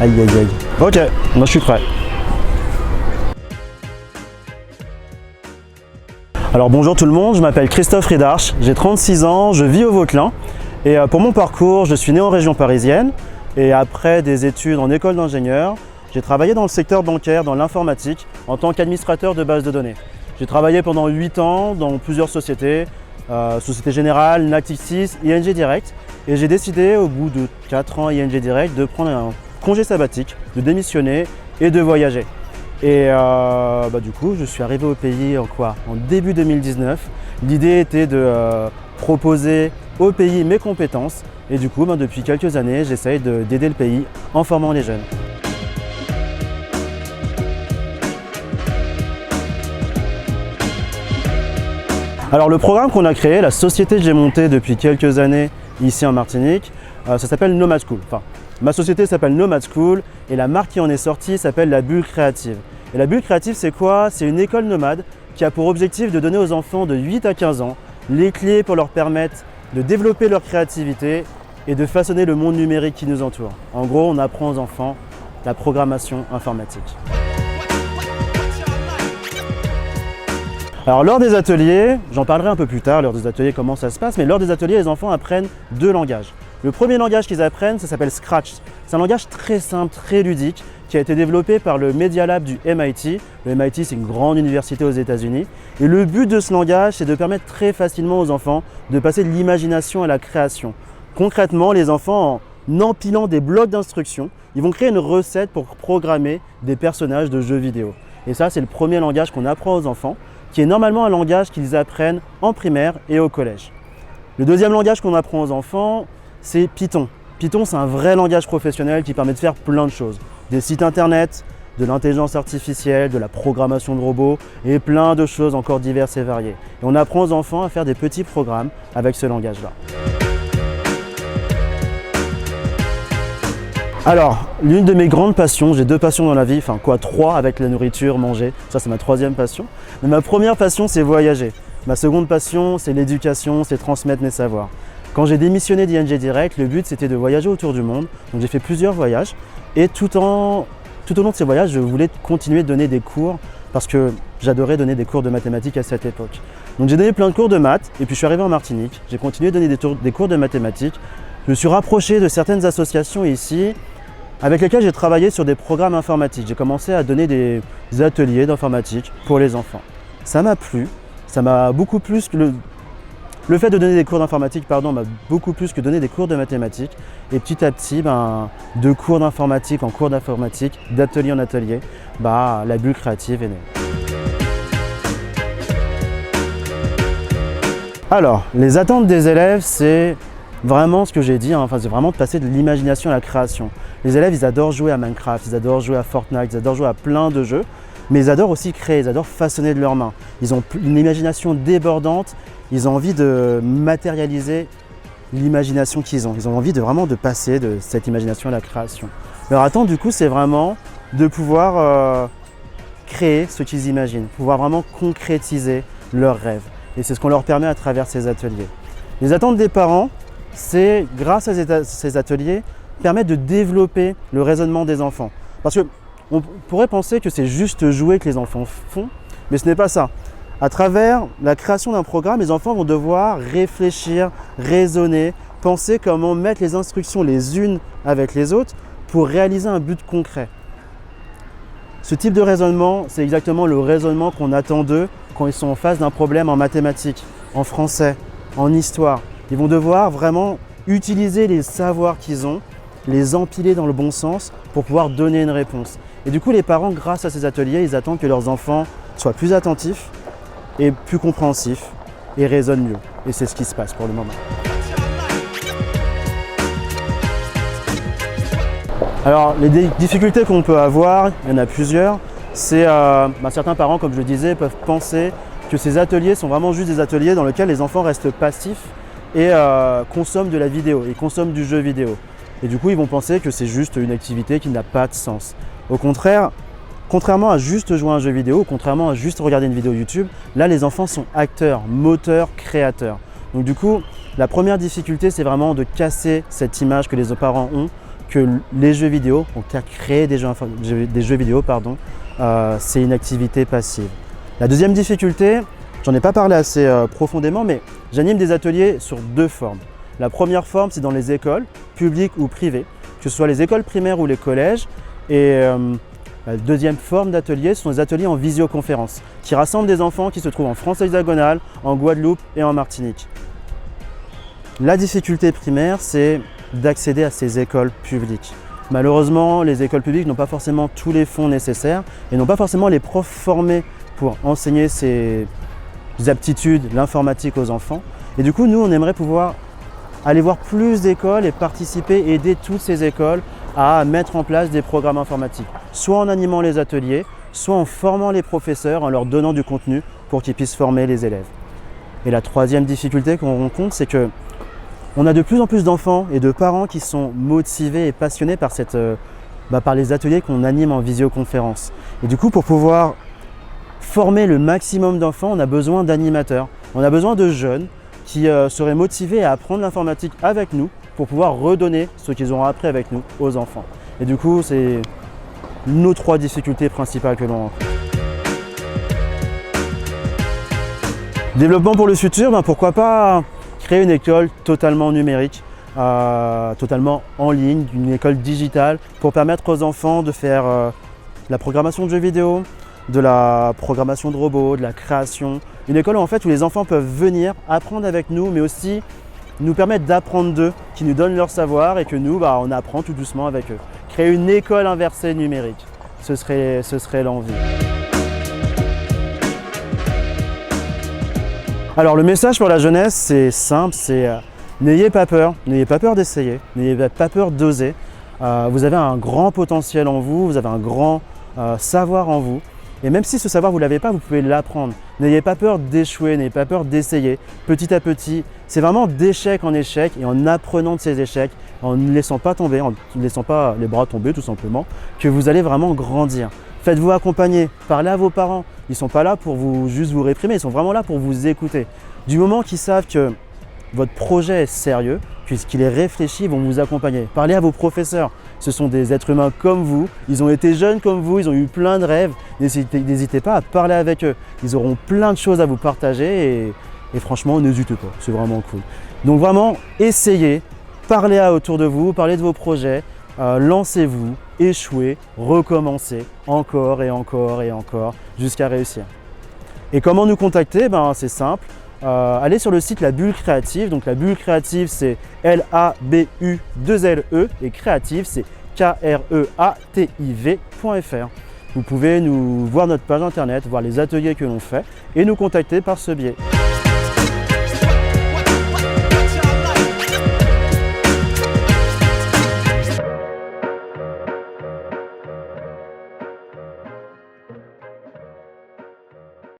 Aïe aïe aïe. Ok, moi je suis prêt. Alors bonjour tout le monde, je m'appelle Christophe Ridarch, j'ai 36 ans, je vis au Vauclin. Et pour mon parcours, je suis né en région parisienne. Et après des études en école d'ingénieur, j'ai travaillé dans le secteur bancaire, dans l'informatique, en tant qu'administrateur de base de données. J'ai travaillé pendant 8 ans dans plusieurs sociétés, Société Générale, Natixis, ING Direct. Et j'ai décidé, au bout de 4 ans ING Direct, de prendre un congé sabbatique, de démissionner et de voyager. Et du coup, je suis arrivé au pays en début 2019. L'idée était de proposer au pays mes compétences. Et du coup, depuis quelques années, j'essaye d'aider le pays en formant les jeunes. Alors le programme qu'on a créé, la société que j'ai montée depuis quelques années ici en Martinique, ça s'appelle Nomad School. Enfin, ma société s'appelle Nomad School et la marque qui en est sortie s'appelle la Bulle Créative. Et la Bulle Créative, c'est quoi? C'est une école nomade qui a pour objectif de donner aux enfants de 8 à 15 ans les clés pour leur permettre de développer leur créativité et de façonner le monde numérique qui nous entoure. En gros, on apprend aux enfants la programmation informatique. Alors lors des ateliers, j'en parlerai un peu plus tard, lors des ateliers comment ça se passe, mais lors des ateliers, les enfants apprennent 2 langages. Le premier langage qu'ils apprennent, ça s'appelle Scratch. C'est un langage très simple, très ludique, qui a été développé par le Media Lab du MIT. Le MIT, c'est une grande université aux États-Unis. Et le but de ce langage, c'est de permettre très facilement aux enfants de passer de l'imagination à la création. Concrètement, les enfants, en empilant des blocs d'instructions, ils vont créer une recette pour programmer des personnages de jeux vidéo. Et ça, c'est le premier langage qu'on apprend aux enfants, qui est normalement un langage qu'ils apprennent en primaire et au collège. Le deuxième langage qu'on apprend aux enfants, c'est Python. Python, c'est un vrai langage professionnel qui permet de faire plein de choses. Des sites internet, de l'intelligence artificielle, de la programmation de robots et plein de choses encore diverses et variées. Et on apprend aux enfants à faire des petits programmes avec ce langage-là. Alors, l'une de mes grandes passions, j'ai 2 passions dans la vie, 3 avec la nourriture, manger, ça c'est ma 3e passion. Mais ma première passion, c'est voyager. Ma seconde passion, c'est l'éducation, c'est transmettre mes savoirs. Quand j'ai démissionné d'ING Direct, le but c'était de voyager autour du monde. Donc j'ai fait plusieurs voyages et tout au long de ces voyages, je voulais continuer de donner des cours parce que j'adorais donner des cours de mathématiques à cette époque. Donc j'ai donné plein de cours de maths et puis je suis arrivé en Martinique. J'ai continué de donner des cours de mathématiques. Je me suis rapproché de certaines associations ici avec lesquelles j'ai travaillé sur des programmes informatiques. J'ai commencé à donner des ateliers d'informatique pour les enfants. Ça m'a plu, ça m'a beaucoup plus que le fait de donner des cours d'informatique, m'a beaucoup plus que donner des cours de mathématiques. Et petit à petit, de cours d'informatique en cours d'informatique, d'atelier en atelier, la Bulle Créative est née. Alors, les attentes des élèves, c'est vraiment ce que j'ai dit, c'est vraiment de passer de l'imagination à la création. Les élèves, ils adorent jouer à Minecraft, ils adorent jouer à Fortnite, ils adorent jouer à plein de jeux, mais ils adorent aussi créer, ils adorent façonner de leurs mains. Ils ont une imagination débordante, ils ont envie de matérialiser l'imagination qu'ils ont. Ils ont envie vraiment de passer de cette imagination à la création. Leur attente, du coup, c'est vraiment de pouvoir créer ce qu'ils imaginent, pouvoir vraiment concrétiser leurs rêves. Et c'est ce qu'on leur permet à travers ces ateliers. Les attentes des parents, c'est, grâce à ces ateliers, permettre de développer le raisonnement des enfants. Parce qu'on pourrait penser que c'est juste jouer que les enfants font, mais ce n'est pas ça. À travers la création d'un programme, les enfants vont devoir réfléchir, raisonner, penser comment mettre les instructions les unes avec les autres pour réaliser un but concret. Ce type de raisonnement, c'est exactement le raisonnement qu'on attend d'eux quand ils sont en face d'un problème en mathématiques, en français, en histoire. Ils vont devoir vraiment utiliser les savoirs qu'ils ont, les empiler dans le bon sens pour pouvoir donner une réponse. Et du coup, les parents, grâce à ces ateliers, ils attendent que leurs enfants soient plus attentifs et plus compréhensifs et raisonnent mieux. Et c'est ce qui se passe pour le moment. Alors, les difficultés qu'on peut avoir, il y en a plusieurs. C'est certains parents, comme je le disais, peuvent penser que ces ateliers sont vraiment juste des ateliers dans lesquels les enfants restent passifs et consomment de la vidéo, ils consomment du jeu vidéo. Et du coup, ils vont penser que c'est juste une activité qui n'a pas de sens. Au contraire, contrairement à juste jouer à un jeu vidéo, contrairement à juste regarder une vidéo YouTube, là, les enfants sont acteurs, moteurs, créateurs. Donc du coup, la première difficulté, c'est vraiment de casser cette image que les parents ont, que les jeux vidéo, en tout cas créer des jeux vidéo, c'est une activité passive. La deuxième difficulté, j'en ai pas parlé assez profondément, mais j'anime des ateliers sur deux formes. La première forme, c'est dans les écoles, publiques ou privées, que ce soit les écoles primaires ou les collèges. Et la deuxième forme d'atelier, ce sont les ateliers en visioconférence, qui rassemblent des enfants qui se trouvent en France hexagonale, en Guadeloupe et en Martinique. La difficulté primaire, c'est d'accéder à ces écoles publiques. Malheureusement, les écoles publiques n'ont pas forcément tous les fonds nécessaires et n'ont pas forcément les profs formés pour enseigner ces aptitudes, l'informatique aux enfants. Et du coup, nous, on aimerait pouvoir aller voir plus d'écoles et participer, aider toutes ces écoles à mettre en place des programmes informatiques, soit en animant les ateliers, soit en formant les professeurs, en leur donnant du contenu pour qu'ils puissent former les élèves. Et la troisième difficulté qu'on rencontre, c'est que on a de plus en plus d'enfants et de parents qui sont motivés et passionnés par, par les ateliers qu'on anime en visioconférence. Et du coup, pour pouvoir former le maximum d'enfants, on a besoin d'animateurs, on a besoin de jeunes qui seraient motivés à apprendre l'informatique avec nous pour pouvoir redonner ce qu'ils auront appris avec nous aux enfants. Et du coup, c'est nos trois difficultés principales que l'on rencontre. Développement pour le futur, pourquoi pas créer une école totalement numérique, totalement en ligne, une école digitale pour permettre aux enfants de faire la programmation de jeux vidéo, de la programmation de robots, de la création. Une école en fait où les enfants peuvent venir apprendre avec nous, mais aussi nous permettre d'apprendre d'eux, qui nous donnent leur savoir et que nous, on apprend tout doucement avec eux. Créer une école inversée numérique, ce serait l'envie. Alors le message pour la jeunesse, c'est simple, c'est n'ayez pas peur d'essayer, n'ayez pas peur d'oser. Vous avez un grand potentiel en vous, vous avez un grand savoir en vous. Et même si ce savoir vous ne l'avez pas, vous pouvez l'apprendre. N'ayez pas peur d'échouer, n'ayez pas peur d'essayer. Petit à petit, c'est vraiment d'échec en échec et en apprenant de ces échecs, en ne laissant pas tomber, en ne laissant pas les bras tomber tout simplement, que vous allez vraiment grandir. Faites-vous accompagner, parlez à vos parents. Ils ne sont pas là pour juste vous réprimer, ils sont vraiment là pour vous écouter. Du moment qu'ils savent que votre projet est sérieux, puisqu'il est réfléchi, ils vont vous accompagner. Parlez à vos professeurs. Ce sont des êtres humains comme vous, ils ont été jeunes comme vous, ils ont eu plein de rêves. N'hésitez pas à parler avec eux. Ils auront plein de choses à vous partager et franchement, n'hésitez pas, c'est vraiment cool. Donc vraiment, essayez, parlez autour de vous, parlez de vos projets, lancez-vous, échouez, recommencez encore et encore et encore jusqu'à réussir. Et comment nous contacter? C'est simple. Allez sur le site La Bulle Créative. Donc la Bulle Créative, c'est LABU2LE et Créative, c'est KREATIV.fr. Vous pouvez nous voir notre page internet, voir les ateliers que l'on fait et nous contacter par ce biais.